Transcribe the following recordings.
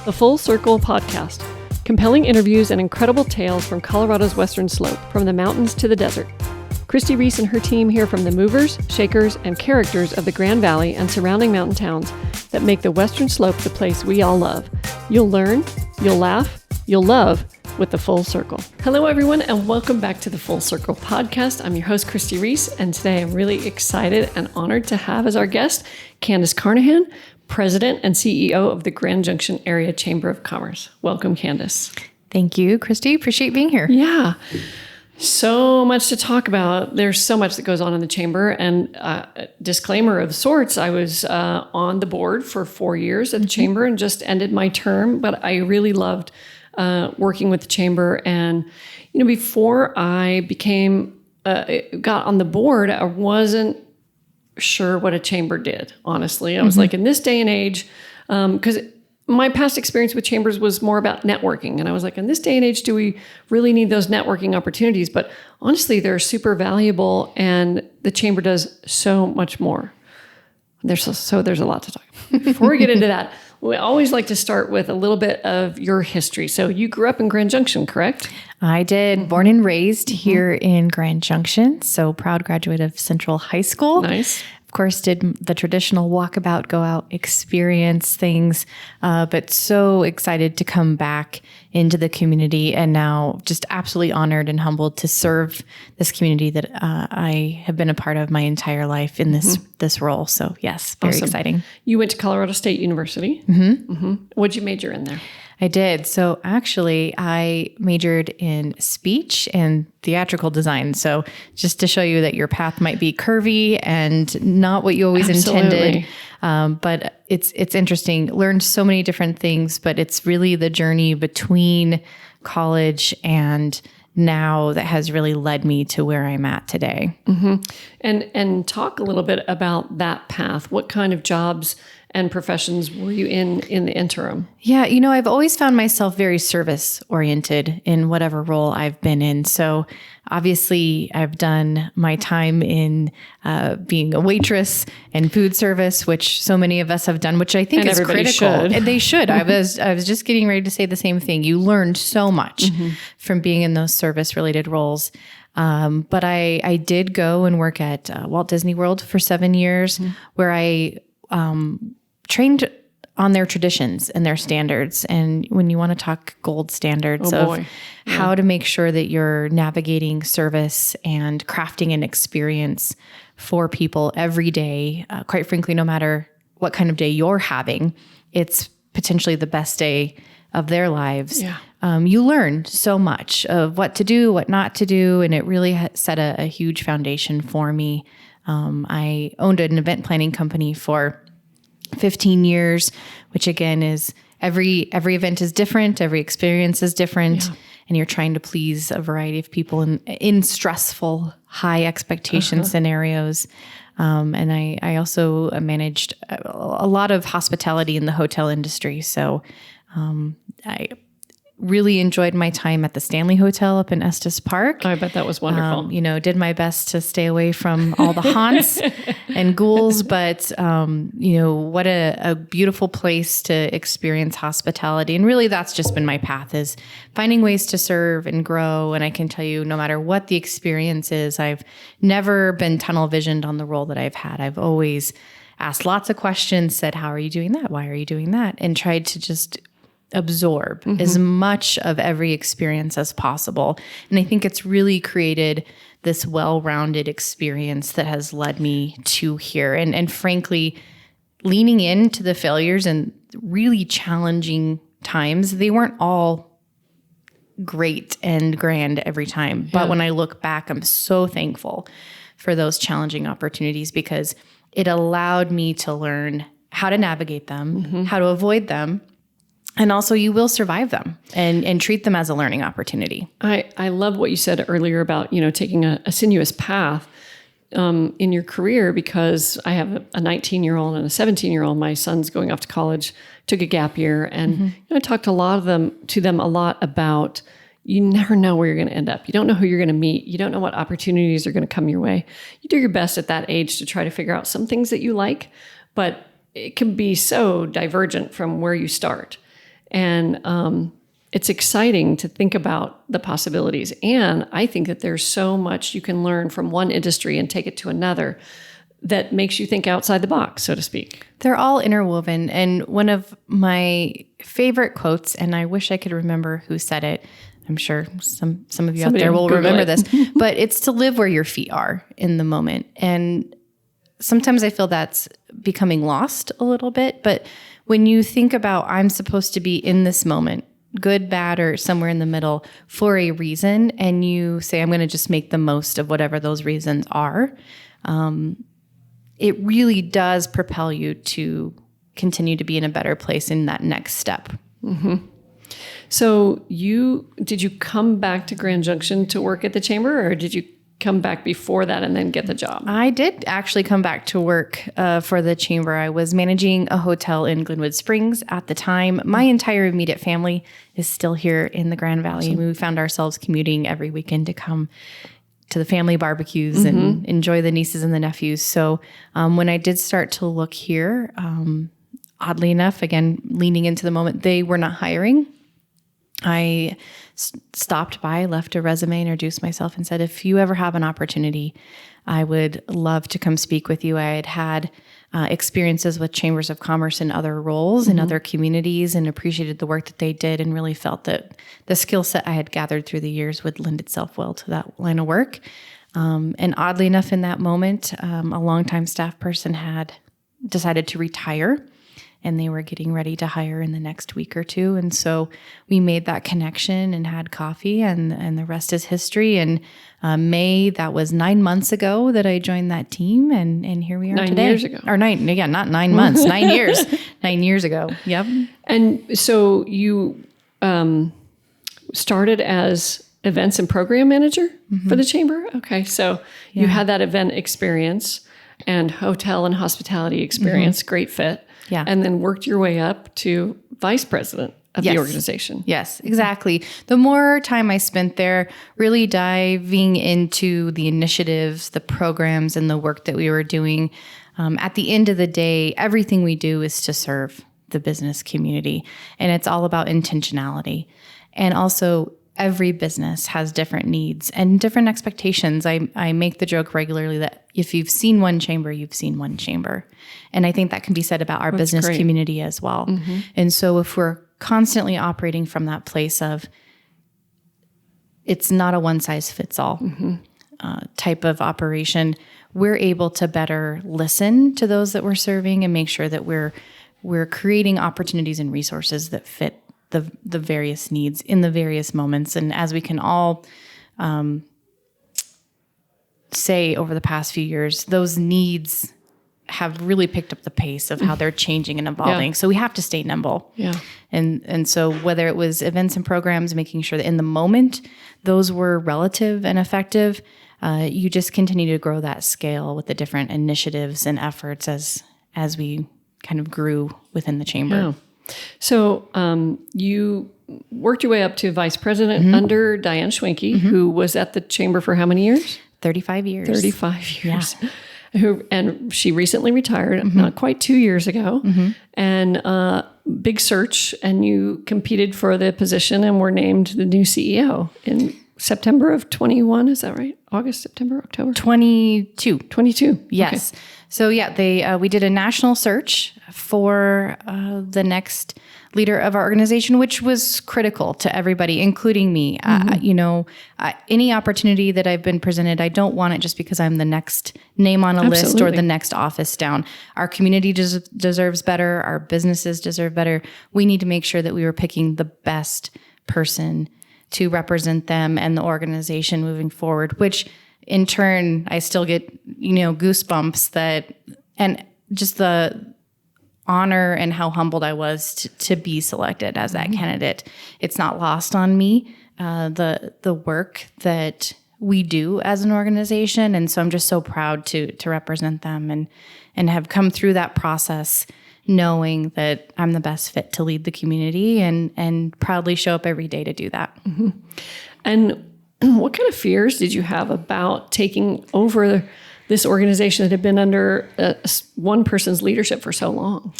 The Full Circle Podcast. Compelling interviews and incredible tales from Colorado's western slope, from the mountains to the desert. Christy Reese and her team hear from the movers, shakers, and characters of the Grand Valley and surrounding mountain towns that make the western slope the place we all love. You'll learn, you'll laugh, you'll love with The Full Circle. Hello, everyone, and welcome back to The Full Circle Podcast. I'm your host, Christy Reese, and today I'm really excited and honored to have as our guest Candace Carnahan, President and CEO of the Grand Junction Area Chamber of Commerce. Welcome, Candace. Thank you, Christy. Appreciate being here. Yeah. So much to talk about. There's so much that goes on in the chamber. And disclaimer of sorts, I was on the board for 4 years at the chamber and just ended my term. But I really loved working with the chamber. And, you know, before I got on the board, I wasn't sure what a chamber did, honestly. I was like, in this day and age, because my past experience with chambers was more about networking. And I was like, in this day and age, do we really need those networking opportunities? But honestly, they're super valuable, and the chamber does so much more. There's a lot to talk about. Before we get into that, we always like to start with a little bit of your history. So you grew up in Grand Junction, correct? I did. Born and raised here in Grand Junction. So proud graduate of Central High School. Nice. Of course, did the traditional walkabout, go out, experience things, but so excited to come back into the community, and now just absolutely honored and humbled to serve this community that I have been a part of my entire life in this role. So yes, very exciting. You went to Colorado State University. What'd you major in there? I did. So actually, I majored in speech and theatrical design. So just to show you that your path might be curvy and not what you always intended. But it's interesting. Learned so many different things, but it's really the journey between college and now that has really led me to where I'm at today. And talk a little bit about that path. What kind of jobs and professions were you in the interim? Yeah, you know, I've always found myself very service oriented in whatever role I've been in. So obviously I've done my time in being a waitress and food service, which so many of us have done, which I think is critical. Should. And they should. I was just getting ready to say the same thing. You learned so much from being in those service related roles. But I did go and work at Walt Disney World for 7 years, where I trained on their traditions and their standards. And when you want to talk gold standards how to make sure that you're navigating service and crafting an experience for people every day, quite frankly, no matter what kind of day you're having, it's potentially the best day of their lives. Yeah. You learn so much of what to do, what not to do, and it really set a huge foundation for me. I owned an event planning company for 15 years, which again is every event is different, every experience is different, and you're trying to please a variety of people in stressful, high expectation scenarios. And I also managed a lot of hospitality in the hotel industry. So I really enjoyed my time at the Stanley Hotel up in Estes Park. I bet that was wonderful. Did my best to stay away from all the haunts and ghouls, but, what a beautiful place to experience hospitality. And really that's just been my path, is finding ways to serve and grow. And I can tell you, no matter what the experience is, I've never been tunnel visioned on the role that I've had. I've always asked lots of questions, said, how are you doing that? Why are you doing that? And tried to just absorb as much of every experience as possible. And I think it's really created this well-rounded experience that has led me to here. And frankly, leaning into the failures and really challenging times, they weren't all great and grand every time. But when I look back, I'm so thankful for those challenging opportunities, because it allowed me to learn how to navigate them, how to avoid them, and also you will survive them and treat them as a learning opportunity. I love what you said earlier about, taking a sinuous path in your career, because I have a 19-year-old and a 17-year-old. My son's going off to college, took a gap year. And I talked to them a lot about, you never know where you're going to end up. You don't know who you're going to meet. You don't know what opportunities are going to come your way. You do your best at that age to try to figure out some things that you like, but it can be so divergent from where you start. And it's exciting to think about the possibilities. And I think that there's so much you can learn from one industry and take it to another that makes you think outside the box, so to speak. They're all interwoven. And one of my favorite quotes, and I wish I could remember who said it. I'm sure some of you out there will remember this, but it's to live where your feet are in the moment. And sometimes I feel that's becoming lost a little bit. But when you think about, I'm supposed to be in this moment, good, bad, or somewhere in the middle for a reason, and you say, I'm going to just make the most of whatever those reasons are, it really does propel you to continue to be in a better place in that next step. Mm-hmm. So did you come back to Grand Junction to work at the chamber, or did you come back before that and then get the job? I did actually come back to work for the chamber. I was managing a hotel in Glenwood Springs at the time. My entire immediate family is still here in the Grand Valley. Awesome. We found ourselves commuting every weekend to come to the family barbecues and enjoy the nieces and the nephews. So when I did start to look here, oddly enough, again, leaning into the moment, they were not hiring. I stopped by, left a resume, introduced myself, and said, if you ever have an opportunity, I would love to come speak with you. I had experiences with chambers of commerce in other roles in other communities and appreciated the work that they did and really felt that the skill set I had gathered through the years would lend itself well to that line of work. And oddly enough, in that moment, a longtime staff person had decided to retire, and they were getting ready to hire in the next week or two. And so we made that connection and had coffee, and the rest is history. And May, that was 9 months ago that I joined that team, and here we are today. 9 years ago. Or not 9 months, 9 years. 9 years ago. Yep. And so you started as events and program manager for the chamber? Okay, so you had that event experience and hotel and hospitality experience, great fit. Yeah. And then worked your way up to vice president of the organization. Yes, exactly. The more time I spent there really diving into the initiatives, the programs, and the work that we were doing, at the end of the day, everything we do is to serve the business community. And it's all about intentionality. And also, every business has different needs and different expectations. I make the joke regularly that if you've seen one chamber, you've seen one chamber. And I think that can be said about our business community as well. And so if we're constantly operating from that place of it's not a one-size-fits-all type of operation, we're able to better listen to those that we're serving and make sure that we're creating opportunities and resources that fit the various needs in the various moments. And as we can all say over the past few years, those needs have really picked up the pace of how they're changing and evolving. So we have to stay nimble. Yeah. And so whether it was events and programs, making sure that in the moment those were relative and effective, you just continue to grow that scale with the different initiatives and efforts as we kind of grew within the chamber. Yeah. So you worked your way up to vice president under Diane Schwenke, who was at the chamber for how many years? 35 years. 35 years. Yeah. And she recently retired, not quite 2 years ago. And big search, and you competed for the position and were named the new CEO in September of 21. Is that right? August, September, October? 22. 22. Yes. Okay. So we did a national search for the next leader of our organization, which was critical to everybody, including me. Any opportunity that I've been presented, I don't want it just because I'm the next name on a list or the next office down. Our community deserves better. Our businesses deserve better. We need to make sure that we were picking the best person to represent them and the organization moving forward, which in turn, I still get, goosebumps and just the honor and how humbled I was to be selected as that candidate. It's not lost on me, the work that we do as an organization. And so I'm just so proud to represent them and have come through that process knowing that I'm the best fit to lead the community and proudly show up every day to do that. And what kind of fears did you have about taking over this organization that had been under one person's leadership for so long?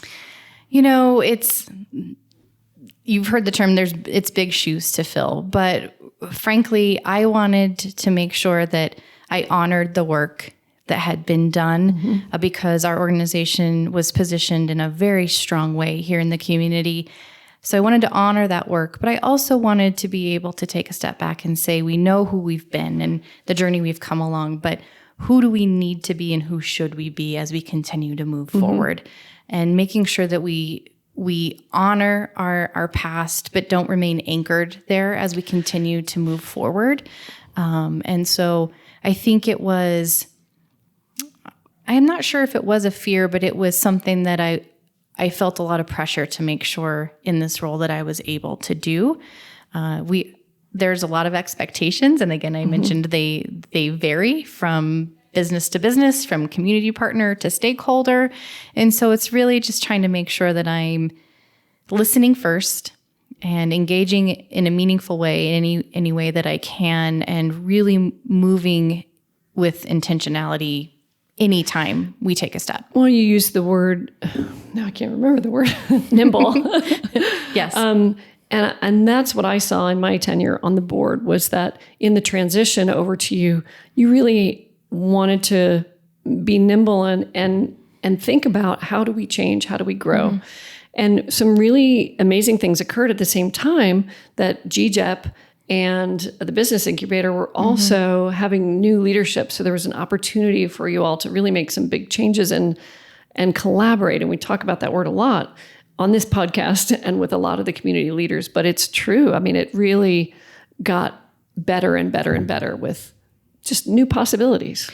you've heard the term, it's big shoes to fill, but frankly, I wanted to make sure that I honored the work that had been done because our organization was positioned in a very strong way here in the community. So I wanted to honor that work, but I also wanted to be able to take a step back and say, we know who we've been and the journey we've come along, but who do we need to be and who should we be as we continue to move forward? And making sure that we honor our past, but don't remain anchored there as we continue to move forward. And so I think I'm not sure if it was a fear, but it was something that I felt a lot of pressure to make sure in this role that I was able to do. There's a lot of expectations. And again, I mentioned they vary from business to business, from community partner to stakeholder. And so it's really just trying to make sure that I'm listening first and engaging in a meaningful way, in any way that I can, and really moving with intentionality anytime we take a step. Well, you use the word, now I can't remember the word, nimble. Yes. And that's what I saw in my tenure on the board, was that in the transition over to you, you really wanted to be nimble and think about, how do we change? How do we grow? And some really amazing things occurred at the same time, that GJEP and the business incubator were also having new leadership. So there was an opportunity for you all to really make some big changes and collaborate. And we talk about that word a lot on this podcast and with a lot of the community leaders, but it's true. I mean, it really got better and better and better with just new possibilities.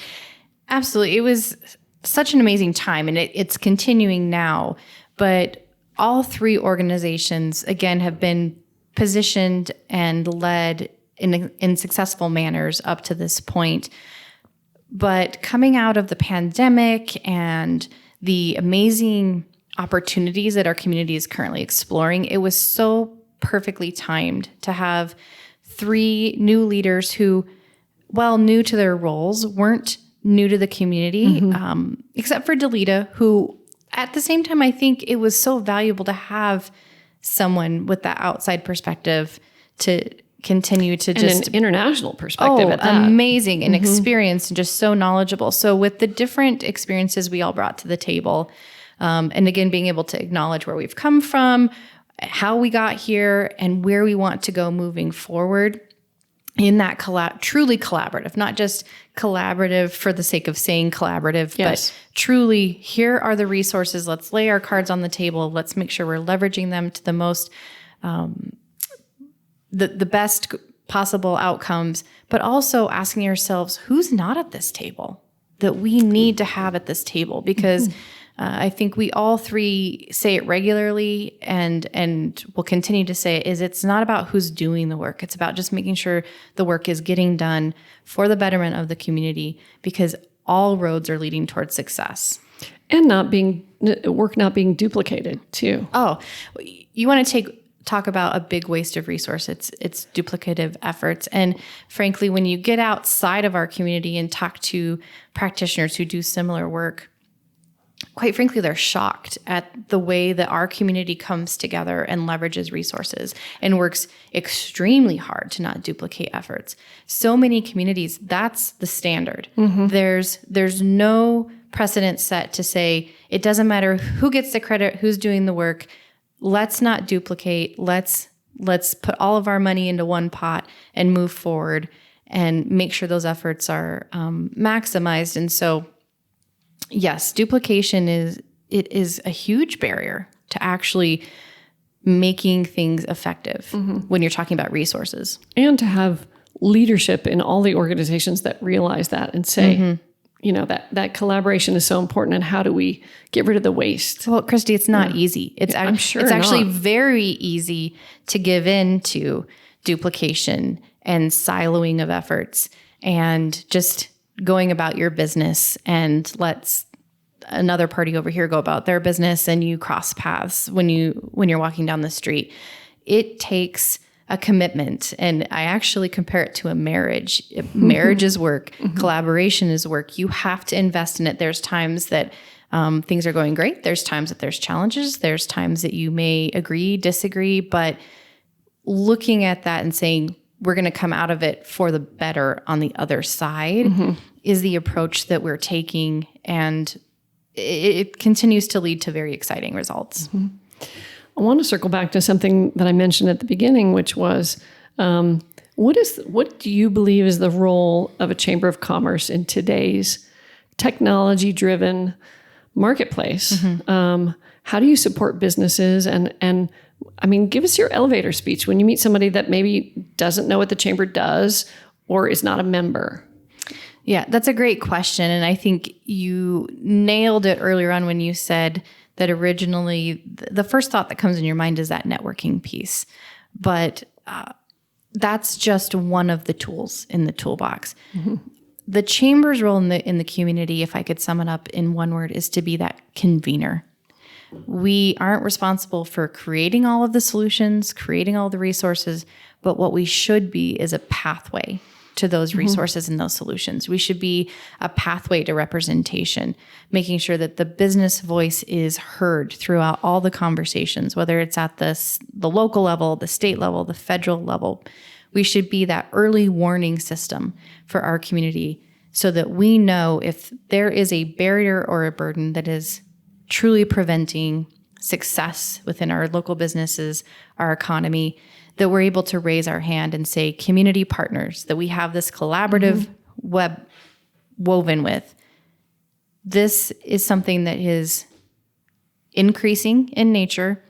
Absolutely. It was such an amazing time, and it's continuing now. But all three organizations, again, have been positioned and led in successful manners up to this point. But coming out of the pandemic and the amazing opportunities that our community is currently exploring, it was so perfectly timed to have three new leaders who, while new to their roles, weren't new to the community, except for Delita, who at the same time, I think it was so valuable to have someone with that outside perspective to continue to just... an international perspective at that. Amazing and experienced and just so knowledgeable. So with the different experiences we all brought to the table, and again, being able to acknowledge where we've come from, how we got here, and where we want to go moving forward, in that truly collaborative, not just collaborative for the sake of saying collaborative, but truly, here are the resources. Let's lay our cards on the table. Let's make sure we're leveraging them to the most, the best possible outcomes, but also asking ourselves, who's not at this table that we need to have at this table? Because I think we all three say it regularly and will continue to say it, is it's not about who's doing the work. It's about just making sure the work is getting done for the betterment of the community, because all roads are leading towards success. And work not being duplicated too. Oh, you want to talk about a big waste of resource. It's duplicative efforts. And frankly, when you get outside of our community and talk to practitioners who do similar work, quite frankly, they're shocked at the way that our community comes together and leverages resources and works extremely hard to not duplicate efforts. So many communities, that's the standard. There's no precedent set to say, it doesn't matter who gets the credit, who's doing the work. Let's not duplicate. Let's put all of our money into one pot and move forward and make sure those efforts are maximized. And so, yes, duplication is a huge barrier to actually making things effective when you're talking about resources. And to have leadership in all the organizations that realize that and say, that collaboration is so important, and how do we get rid of the waste? Well, Christy, it's not easy. I'm sure it's actually very easy to give in to duplication and siloing of efforts and just going about your business, and let's another party over here go about their business, and you cross paths when you're walking down the street. It takes a commitment, and I actually compare it to a marriage. Marriage is work. Collaboration is work. You have to invest in it. There's times that Things are going great. There's times that there's challenges. There's times that you may agree, disagree, but looking at that and saying, we're going to come out of it for the better on the other side is the approach that we're taking. And it continues to lead to very exciting results. I want to circle back to something that I mentioned at the beginning, which was, what do you believe is the role of a chamber of commerce in today's technology-driven marketplace? How do you support businesses? And I mean, give us your elevator speech when you meet somebody that maybe doesn't know what the chamber does or is not a member. Yeah, that's a great question. And I think you nailed it earlier on when you said that originally the first thought that comes in your mind is that networking piece. But that's just one of the tools in the toolbox. The chamber's role in the community, if I could sum it up in one word, is to be that convener. We aren't responsible for creating all of the solutions, creating all the resources, but what we should be is a pathway to those resources and those solutions. We should be a pathway to representation, making sure that the business voice is heard throughout all the conversations, whether it's at the local level, the state level, the federal level. We should be that early warning system for our community so that we know if there is a barrier or a burden that is truly preventing success within our local businesses, our economy, that we're able to raise our hand and say, community partners, that we have this collaborative web woven with. This is something that is increasing in nature.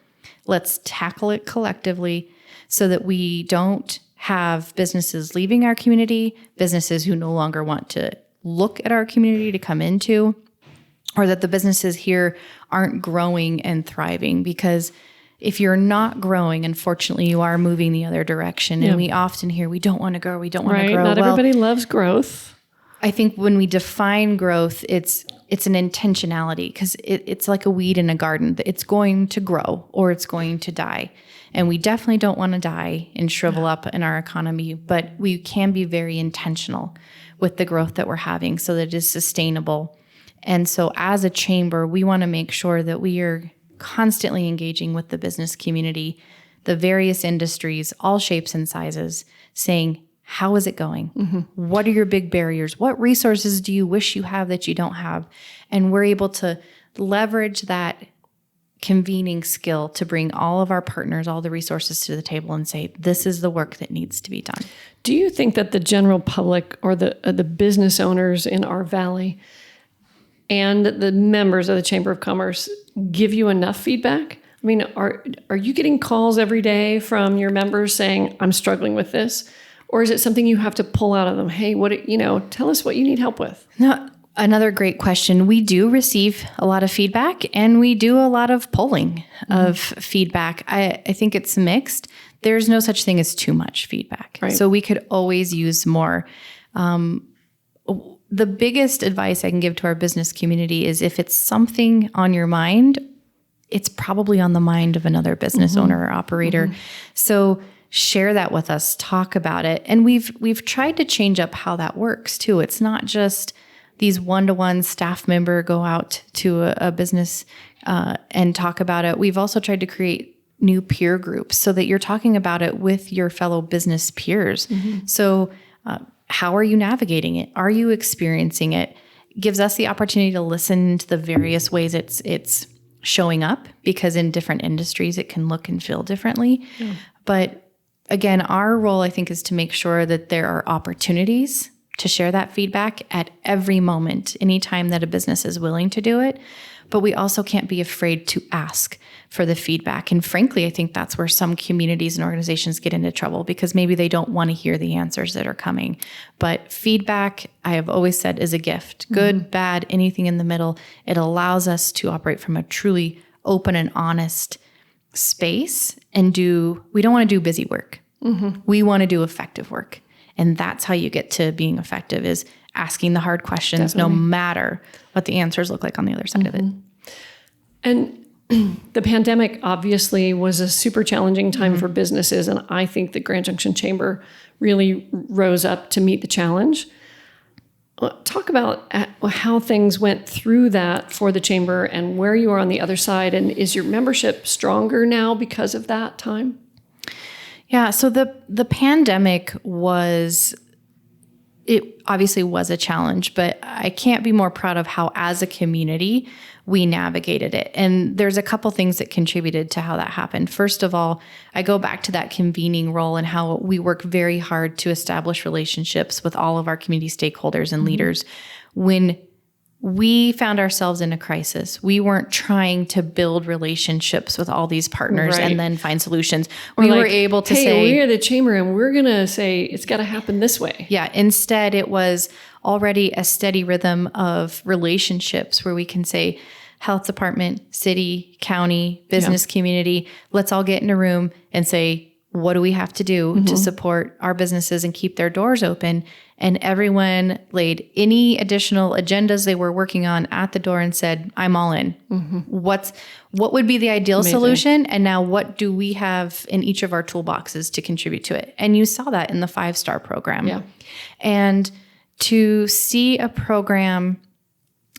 Let's tackle it collectively so that we don't have businesses leaving our community, businesses who no longer want to look at our community to come into, or that the businesses here aren't growing and thriving. Because if you're not growing, unfortunately, you are moving the other direction. And we often hear, we don't want to grow, we don't want to grow. Not everybody loves growth. I think when we define growth, it's an intentionality, because it's like a weed in a garden. It's going to grow or it's going to die. And we definitely don't want to die and shrivel up in our economy, but we can be very intentional with the growth that we're having so that it is sustainable. And so as a chamber, we want to make sure that we are constantly engaging with the business community, the various industries, all shapes and sizes, saying, how is it going? What are your big barriers? What resources do you wish you have that you don't have? And we're able to leverage that convening skill to bring all of our partners, all the resources to the table and say, this is the work that needs to be done. Do you think that the general public or the business owners in our valley and the members of the Chamber of Commerce give you enough feedback? I mean, are you getting calls every day from your members saying, I'm struggling with this? Or is it something you have to pull out of them? Hey, tell us what you need help with. No, another great question. We do receive a lot of feedback and we do a lot of polling of feedback. I think it's mixed. There's no such thing as too much feedback. Right. So we could always use more. The biggest advice I can give to our business community is if it's something on your mind, it's probably on the mind of another business owner or operator. So share that with us, talk about it. And we've tried to change up how that works too. It's not just these one-to-one staff member go out to a business and talk about it. We've also tried to create new peer groups so that you're talking about it with your fellow business peers. So how are you navigating it? Are you experiencing it? Gives us the opportunity to listen to the various ways it's showing up, because in different industries it can look and feel differently. But again, our role, I think, is to make sure that there are opportunities to share that feedback at every moment, anytime that a business is willing to do it. But we also can't be afraid to ask for the feedback. And frankly, I think that's where some communities and organizations get into trouble, because maybe they don't want to hear the answers that are coming. But feedback, I have always said, is a gift. Good, bad, anything in the middle. It allows us to operate from a truly open and honest space and we don't want to do busy work. We want to do effective work. And that's how you get to being effective, is asking the hard questions, no matter what the answers look like on the other side of it. And the pandemic obviously was a super challenging time for businesses. And I think the Grand Junction Chamber really rose up to meet the challenge. talk about how things went through that for the chamber and where you are on the other side. And is your membership stronger now because of that time? Yeah. So the pandemic it obviously was a challenge, but I can't be more proud of how, as a community, we navigated it. And there's a couple things that contributed to how that happened. First of all, I go back to that convening role and how we work very hard to establish relationships with all of our community stakeholders and leaders. When we found ourselves in a crisis, we weren't trying to build relationships with all these partners and then find solutions. We were able to say, we're the chamber and we're going to say it's got to happen this way. Yeah. Instead, it was already a steady rhythm of relationships where we can say, health department, city, county, business community, let's all get in a room and say, what do we have to do to support our businesses and keep their doors open? And everyone laid any additional agendas they were working on at the door and said, I'm all in. What would be the ideal solution? And now what do we have in each of our toolboxes to contribute to it? And you saw that in the 5-star program. Yeah. And to see a program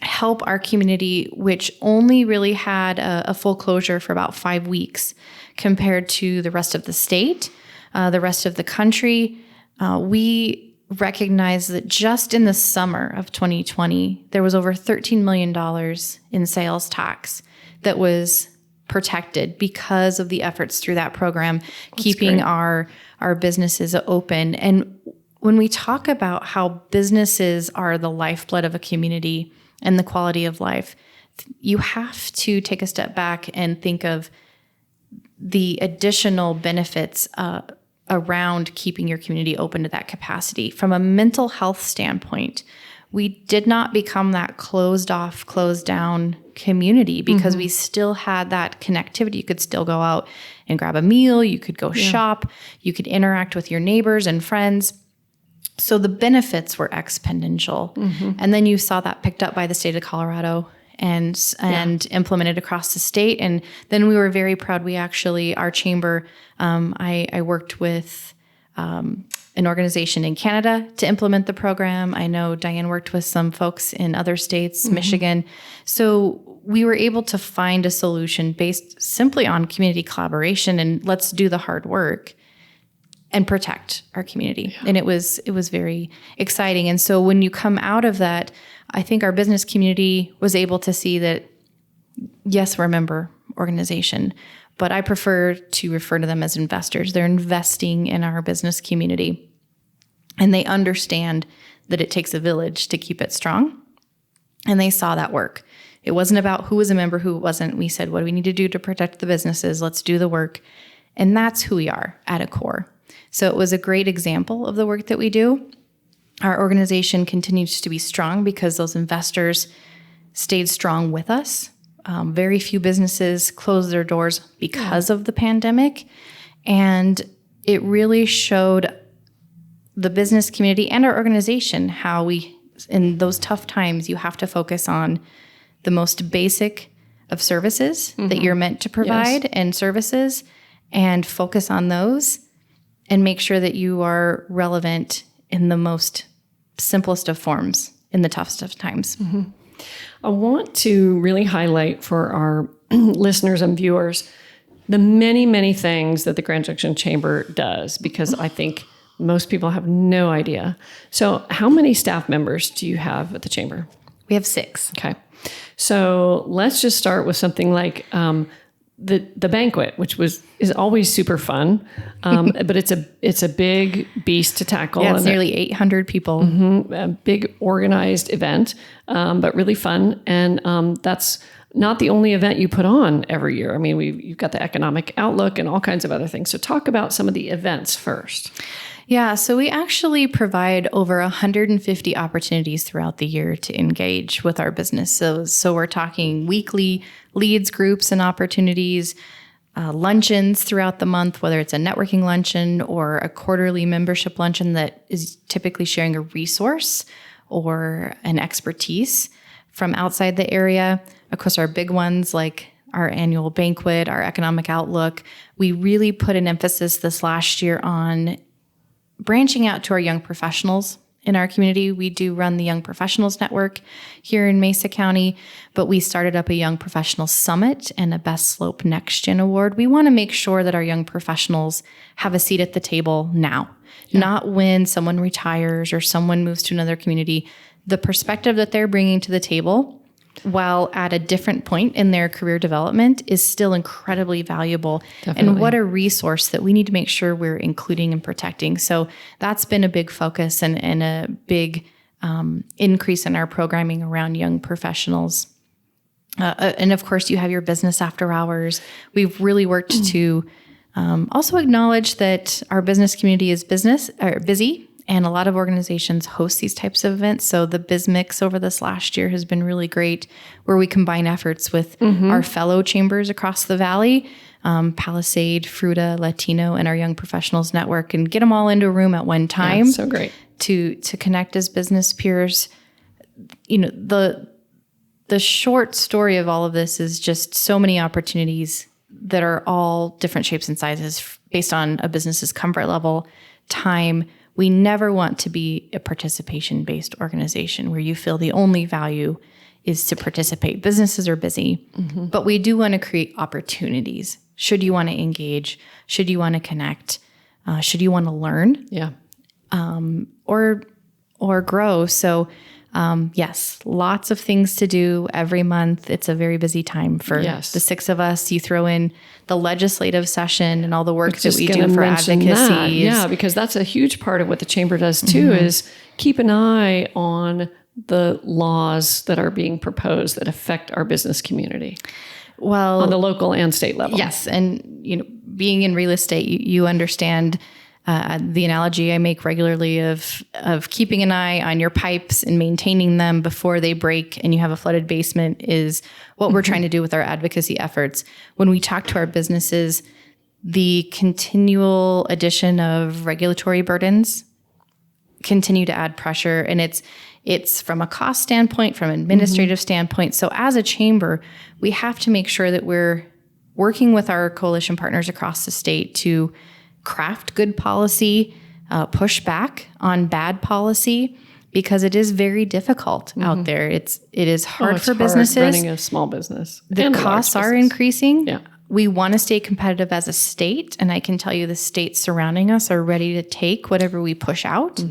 help our community, which only really had a full closure for about 5 weeks compared to the rest of the state, the rest of the country, we recognize that just in the summer of 2020, there was over $13 million in sales tax that was protected because of the efforts through that program, keeping our businesses open. And when we talk about how businesses are the lifeblood of a community and the quality of life, you have to take a step back and think of the additional benefits around keeping your community open to that capacity. From a mental health standpoint, we did not become that closed off, closed down community because we still had that connectivity. You could still go out and grab a meal. You could go shop. You could interact with your neighbors and friends. So the benefits were exponential. And then you saw that picked up by the state of Colorado and implemented across the state. And then we were very proud. We actually, our chamber, I worked with an organization in Canada to implement the program. I know Diane worked with some folks in other states, Michigan. So we were able to find a solution based simply on community collaboration and let's do the hard work and protect our community. And it was very exciting. And so when you come out of that, I think our business community was able to see that, yes, we're a member organization, but I prefer to refer to them as investors. They're investing in our business community. And they understand that it takes a village to keep it strong. And they saw that work. It wasn't about who was a member, who wasn't. We said, what do we need to do to protect the businesses? Let's do the work. And that's who we are at a core. So it was a great example of the work that we do. Our organization continues to be strong because those investors stayed strong with us. Very few businesses closed their doors because of the pandemic. And it really showed the business community and our organization how we, in those tough times, you have to focus on the most basic of services that you're meant to provide and services and focus on those and make sure that you are relevant in the most simplest of forms in the toughest of times. I want to really highlight for our listeners and viewers the many, many things that the Grand Junction Chamber does, because I think most people have no idea. So how many staff members do you have at the Chamber? We have 6. Okay. So let's just start with something like the banquet, which is always super fun, but it's a big beast to tackle. Yeah, it's nearly 800 people. A big organized event, but really fun. And that's not the only event you put on every year. I mean, you've got the economic outlook and all kinds of other things. So talk about some of the events first. Yeah, so we actually provide over 150 opportunities throughout the year to engage with our business. So we're talking weekly leads, groups, and opportunities, luncheons throughout the month, whether it's a networking luncheon or a quarterly membership luncheon that is typically sharing a resource or an expertise from outside the area. Of course, our big ones like our annual banquet, our economic outlook, we really put an emphasis this last year on branching out to our young professionals in our community. We do run the Young Professionals Network here in Mesa County, but we started up a Young Professionals Summit and a Best Slope Next Gen Award. We want to make sure that our young professionals have a seat at the table now, not when someone retires or someone moves to another community. The perspective that they're bringing to the table, while at a different point in their career development, is still incredibly valuable. Definitely. And what a resource that we need to make sure we're including and protecting. So that's been a big focus and a big increase in our programming around young professionals. And of course, you have your business after hours. We've really worked to also acknowledge that our business community is busy. And a lot of organizations host these types of events. So the Biz Mix over this last year has been really great, where we combine efforts with our fellow chambers across the valley, Palisade, Fruta, Latino, and our Young Professionals Network, and get them all into a room at one time. Yeah, so great. To connect as business peers. You know, the short story of all of this is just so many opportunities that are all different shapes and sizes based on a business's comfort level, time. We never want to be a participation-based organization where you feel the only value is to participate. Businesses are busy, but we do want to create opportunities. Should you want to engage? Should you want to connect? Should you want to learn? Yeah. Or grow? So, yes, lots of things to do every month. It's a very busy time for the 6 of us. You throw in the legislative session and all the work that we do for advocacy. Yeah, because that's a huge part of what the chamber does too, is keep an eye on the laws that are being proposed that affect our business community. Well, on the local and state level. Yes. And, you know, being in real estate, you understand the analogy I make regularly of keeping an eye on your pipes and maintaining them before they break and you have a flooded basement is what we're trying to do with our advocacy efforts. When we talk to our businesses, the continual addition of regulatory burdens continue to add pressure, and it's from a cost standpoint, from an administrative standpoint. So as a chamber, we have to make sure that we're working with our coalition partners across the state to craft good policy, push back on bad policy, because it is very difficult out there. It is hard for businesses. Running a small business. The costs are increasing. Yeah. We want to stay competitive as a state, and I can tell you the states surrounding us are ready to take whatever we push out.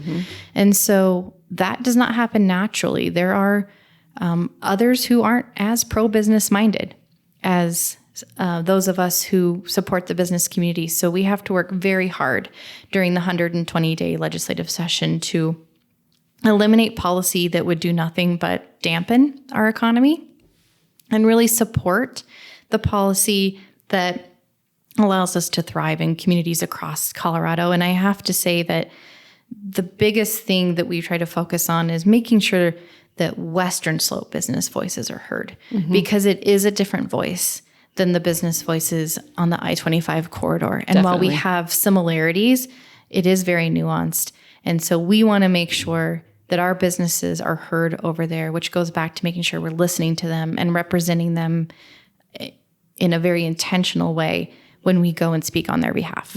And so that does not happen naturally. There are others who aren't as pro-business minded as those of us who support the business community. So we have to work very hard during the 120-day legislative session to eliminate policy that would do nothing but dampen our economy and really support the policy that allows us to thrive in communities across Colorado. And I have to say that the biggest thing that we try to focus on is making sure that Western Slope business voices are heard, because it is a different voice than the business voices on the I-25 corridor. And while we have similarities, it is very nuanced. And so we want to make sure that our businesses are heard over there, which goes back to making sure we're listening to them and representing them in a very intentional way when we go and speak on their behalf.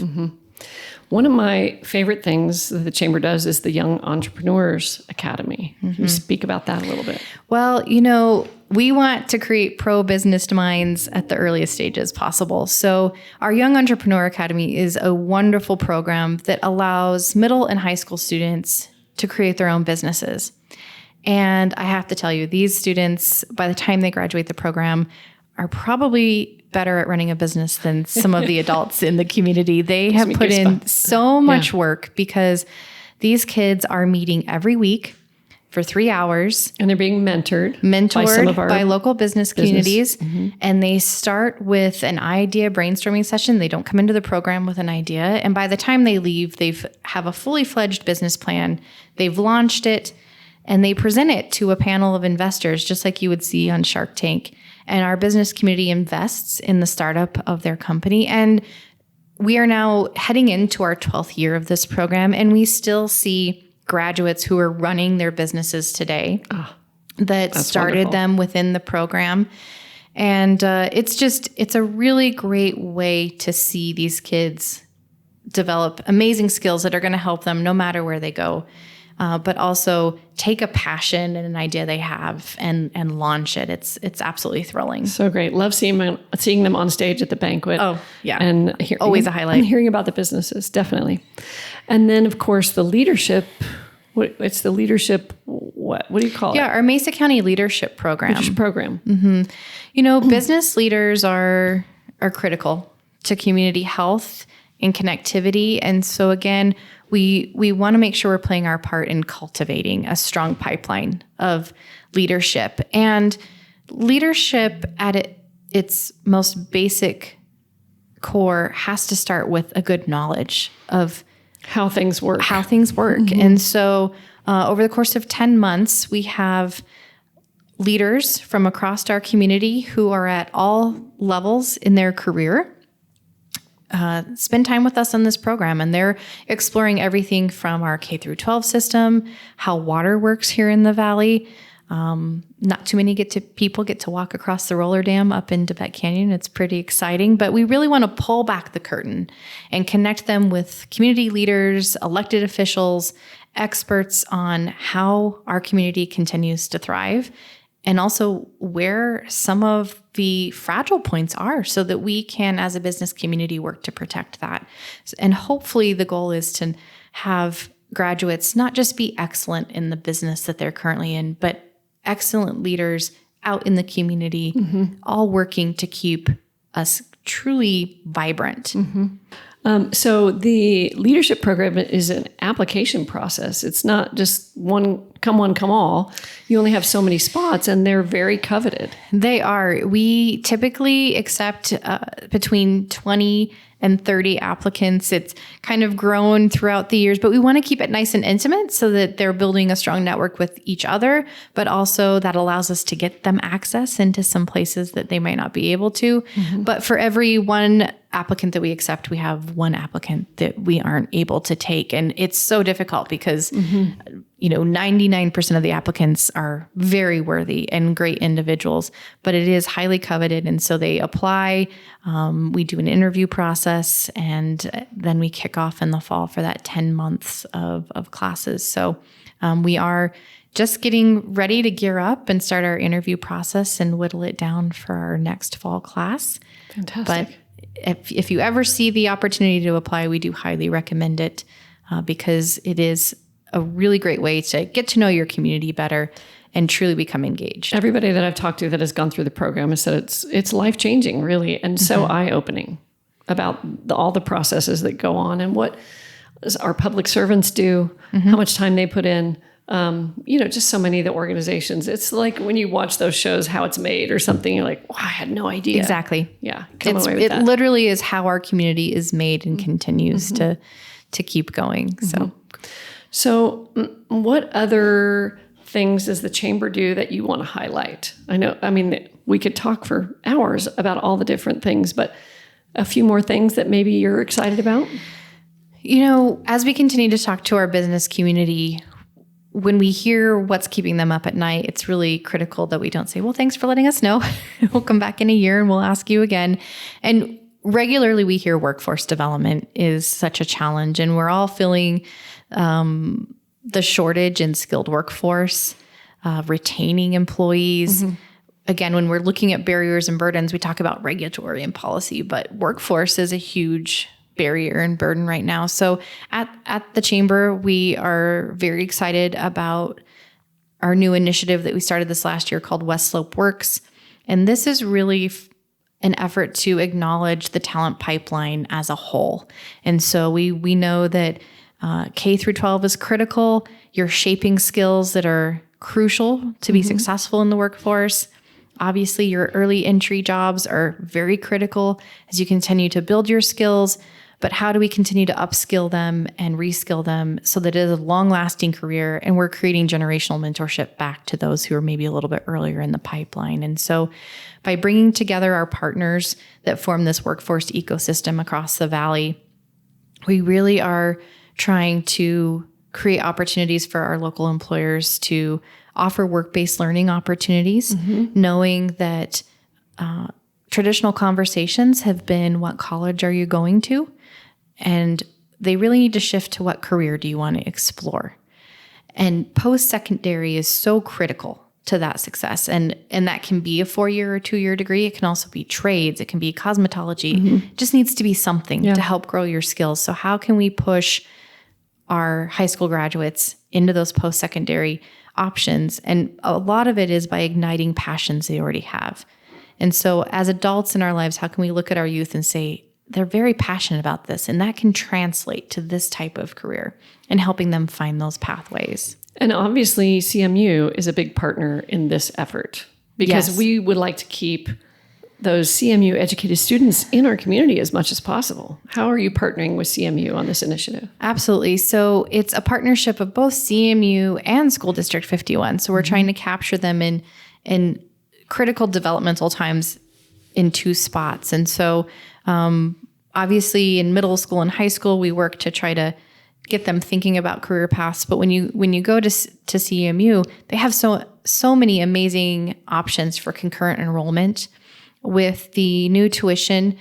One of my favorite things that the chamber does is the Young Entrepreneurs Academy. Can you speak about that a little bit? Well, you know, we want to create pro-business minds at the earliest stages possible. So our Young Entrepreneur Academy is a wonderful program that allows middle and high school students to create their own businesses. And I have to tell you, these students, by the time they graduate the program, are probably better at running a business than some of the adults in the community. They have put in so much work because these kids are meeting every week for 3 hours. And they're being mentored by some of our by local business communities. And they start with an idea brainstorming session. They don't come into the program with an idea. And by the time they leave, have a fully fledged business plan. They've launched it and they present it to a panel of investors, just like you would see on Shark Tank. And our business community invests in the startup of their company. And we are now heading into our 12th year of this program, and we still see graduates who are running their businesses today that started them within the program. And it's a really great way to see these kids develop amazing skills that are going to help them no matter where they go. but also take a passion and an idea they have and launch it. It's absolutely thrilling. So great. Love seeing them on stage at the banquet. Oh, yeah. And always a highlight. And hearing about the businesses, definitely. And then, of course, the leadership. It's the leadership, what do you call it? Yeah, our Mesa County Leadership Program. Business leaders are critical to community health and connectivity. And so again, we want to make sure we're playing our part in cultivating a strong pipeline of leadership. And leadership at its most basic core has to start with a good knowledge of how things work. And so over the course of 10 months, we have leaders from across our community who are at all levels in their career spend time with us on this program. And they're exploring everything from our K through 12 system, how water works here in the Valley. Not too many people get to walk across the roller dam up in Tibet Canyon. It's pretty exciting, but we really want to pull back the curtain and connect them with community leaders, elected officials, experts on how our community continues to thrive, and also where some of the fragile points are so that we can, as a business community, work to protect that. And hopefully the goal is to have graduates not just be excellent in the business that they're currently in, but excellent leaders out in the community, all working to keep us truly vibrant. So the leadership program is an application process. It's not just one, come all. You only have so many spots, and they're very coveted. They are. We typically accept between 20 and 30 applicants. It's kind of grown throughout the years, but we want to keep it nice and intimate so that they're building a strong network with each other, but also that allows us to get them access into some places that they might not be able to. But for every one applicant that we accept, we have one applicant that we aren't able to take. And it's so difficult because 99% of the applicants are very worthy and great individuals, but it is highly coveted. And so they apply, we do an interview process, and then we kick off in the fall for that 10 months of classes. So we are just getting ready to gear up and start our interview process and whittle it down for our next fall class. Fantastic. But if you ever see the opportunity to apply, we do highly recommend it because it is a really great way to get to know your community better and truly become engaged. Everybody that I've talked to that has gone through the program has said it's life-changing, really, and so eye-opening about all the processes that go on and what our public servants do, how much time they put in. Just so many of the organizations. It's like when you watch those shows, How It's Made or something, you're like, wow, I had no idea. Exactly. Yeah. It literally is how our community is made and continues to keep going. So what other things does the chamber do that you want to highlight? We could talk for hours about all the different things, but a few more things that maybe you're excited about? As we continue to talk to our business community, when we hear what's keeping them up at night, it's really critical that we don't say, well, thanks for letting us know. We'll come back in a year and we'll ask you again. And regularly we hear workforce development is such a challenge, and we're all feeling the shortage in skilled workforce, retaining employees. Again, when we're looking at barriers and burdens, we talk about regulatory and policy, but workforce is a huge barrier and burden right now. So at the chamber, we are very excited about our new initiative that we started this last year called West Slope Works. And this is really an effort to acknowledge the talent pipeline as a whole. And so we know that K through 12 is critical. You're shaping skills that are crucial to be successful in the workforce. Obviously, your early entry jobs are very critical as you continue to build your skills. But how do we continue to upskill them and reskill them so that it is a long-lasting career and we're creating generational mentorship back to those who are maybe a little bit earlier in the pipeline? And so by bringing together our partners that form this workforce ecosystem across the Valley, we really are trying to create opportunities for our local employers to offer work-based learning opportunities, knowing that traditional conversations have been, what college are you going to? And they really need to shift to what career do you want to explore? And post-secondary is so critical to that success. And that can be a 4-year or 2-year degree. It can also be trades. It can be cosmetology. It just needs to be something to help grow your skills. So how can we push our high school graduates into those post-secondary options? And a lot of it is by igniting passions they already have. And so as adults in our lives, how can we look at our youth and say, they're very passionate about this, and that can translate to this type of career and helping them find those pathways. And obviously CMU is a big partner in this effort because we would like to keep those CMU educated students in our community as much as possible. How are you partnering with CMU on this initiative? Absolutely. So it's a partnership of both CMU and School District 51. So we're trying to capture them in critical developmental times in 2 spots. And so obviously in middle school and high school, we work to try to get them thinking about career paths. But when you go to CMU, they have so many amazing options for concurrent enrollment. With the new tuition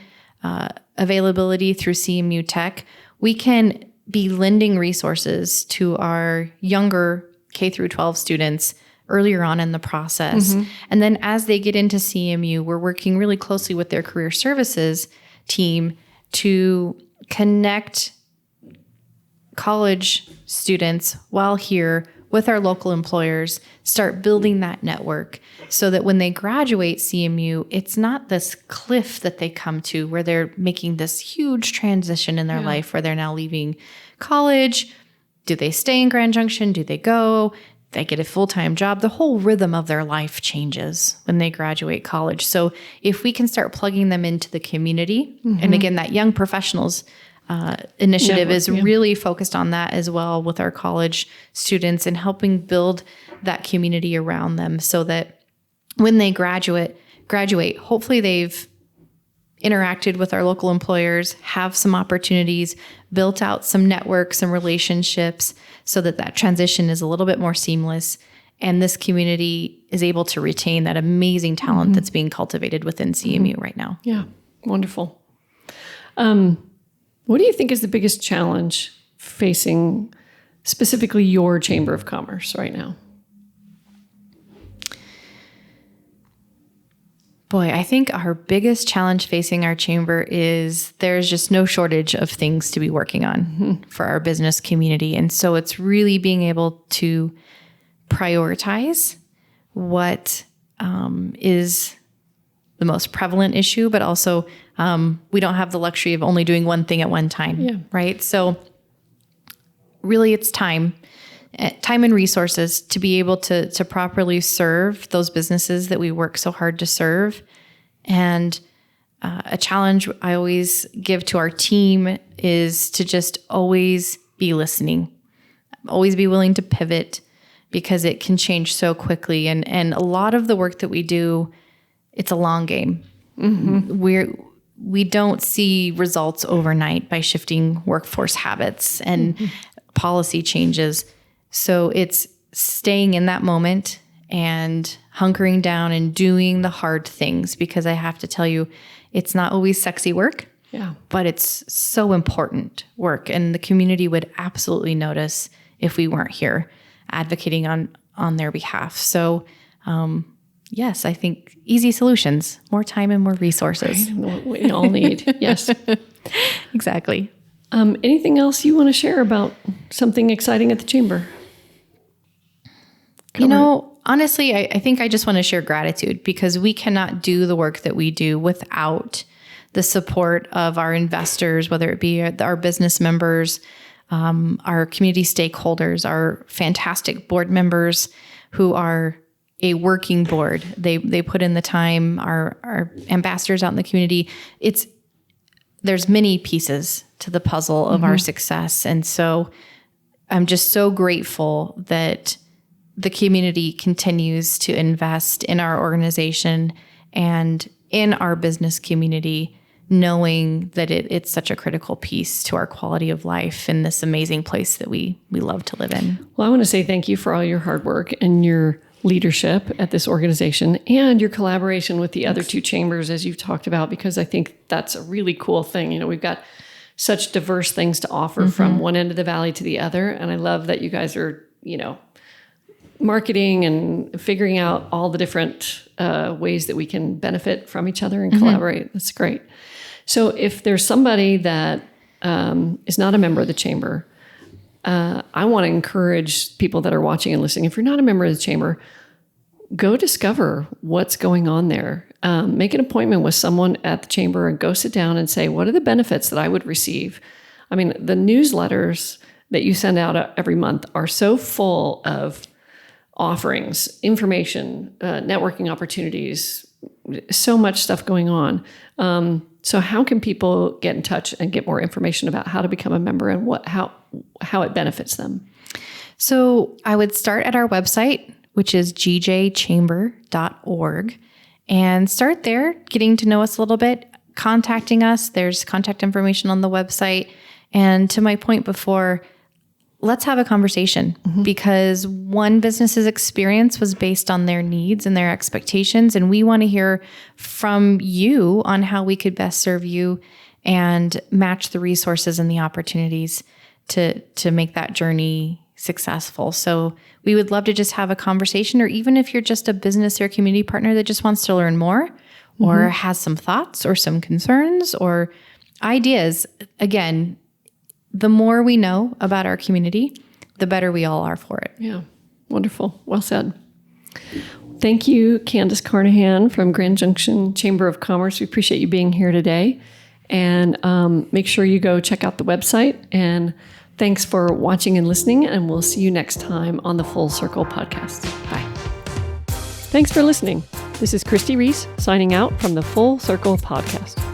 availability through CMU Tech, we can be lending resources to our younger K through 12 students earlier on in the process. And then as they get into CMU, we're working really closely with their career services team to connect college students while here with our local employers, start building that network so that when they graduate CMU, it's not this cliff that they come to where they're making this huge transition in their life where they're now leaving college. Do they stay in Grand Junction? Do they go? They get a full-time job. The whole rhythm of their life changes when they graduate college. So if we can start plugging them into the community, and again, that Young Professionals initiative is really focused on that as well with our college students and helping build that community around them so that when they graduate, hopefully they've interacted with our local employers, have some opportunities, built out some networks and relationships so that transition is a little bit more seamless. And this community is able to retain that amazing talent that's being cultivated within CMU right now. Yeah, wonderful. What do you think is the biggest challenge facing specifically your Chamber of Commerce right now? Boy, I think our biggest challenge facing our chamber is there's just no shortage of things to be working on for our business community. And so it's really being able to prioritize what is the most prevalent issue, but also we don't have the luxury of only doing one thing at one time, right? So really it's time and resources to be able to properly serve those businesses that we work so hard to serve. And a challenge I always give to our team is to just always be listening, always be willing to pivot because it can change so quickly. And a lot of the work that we do, it's a long game. We don't see results overnight by shifting workforce habits and policy changes. So it's staying in that moment and hunkering down and doing the hard things because I have to tell you, it's not always sexy work, but it's so important work. And the community would absolutely notice if we weren't here advocating on their behalf. So yes, I think easy solutions, more time and more resources. Right. What we all need. Yes, exactly. Anything else you want to share about something exciting at the Chamber? Honestly, I think I just want to share gratitude because we cannot do the work that we do without the support of our investors, whether it be our business members, our community stakeholders, our fantastic board members who are a working board. They put in the time, our ambassadors out in the community. There's many pieces to the puzzle of our success. And so I'm just so grateful that the community continues to invest in our organization and in our business community, knowing that it's such a critical piece to our quality of life in this amazing place that we love to live in. Well, I want to say thank you for all your hard work and your leadership at this organization and your collaboration with the other 2 chambers, as you've talked about, because I think that's a really cool thing. We've got such diverse things to offer from one end of the valley to the other. And I love that you guys are marketing and figuring out all the different ways that we can benefit from each other and collaborate. That's great. So if there's somebody that is not a member of the chamber, I want to encourage people that are watching and listening. If you're not a member of the chamber, go discover what's going on there. Make an appointment with someone at the chamber and go sit down and say, what are the benefits that I would receive? I mean, the newsletters that you send out every month are so full of offerings, information, networking opportunities, so much stuff going on. So how can people get in touch and get more information about how to become a member and how it benefits them? So I would start at our website, which is gjchamber.org, and start there, getting to know us a little bit, contacting us. There's contact information on the website. And to my point before, let's have a conversation, because one business's experience was based on their needs and their expectations. And we want to hear from you on how we could best serve you and match the resources and the opportunities to make that journey successful. So we would love to just have a conversation, or even if you're just a business or community partner that just wants to learn more or has some thoughts or some concerns or ideas. Again, the more we know about our community, the better we all are for it. Yeah. Wonderful. Well said. Thank you, Candace Carnahan from Grand Junction Chamber of Commerce. We appreciate you being here today. And make sure you go check out the website. And thanks for watching and listening. And we'll see you next time on the Full Circle podcast. Bye. Thanks for listening. This is Christy Reese signing out from the Full Circle podcast.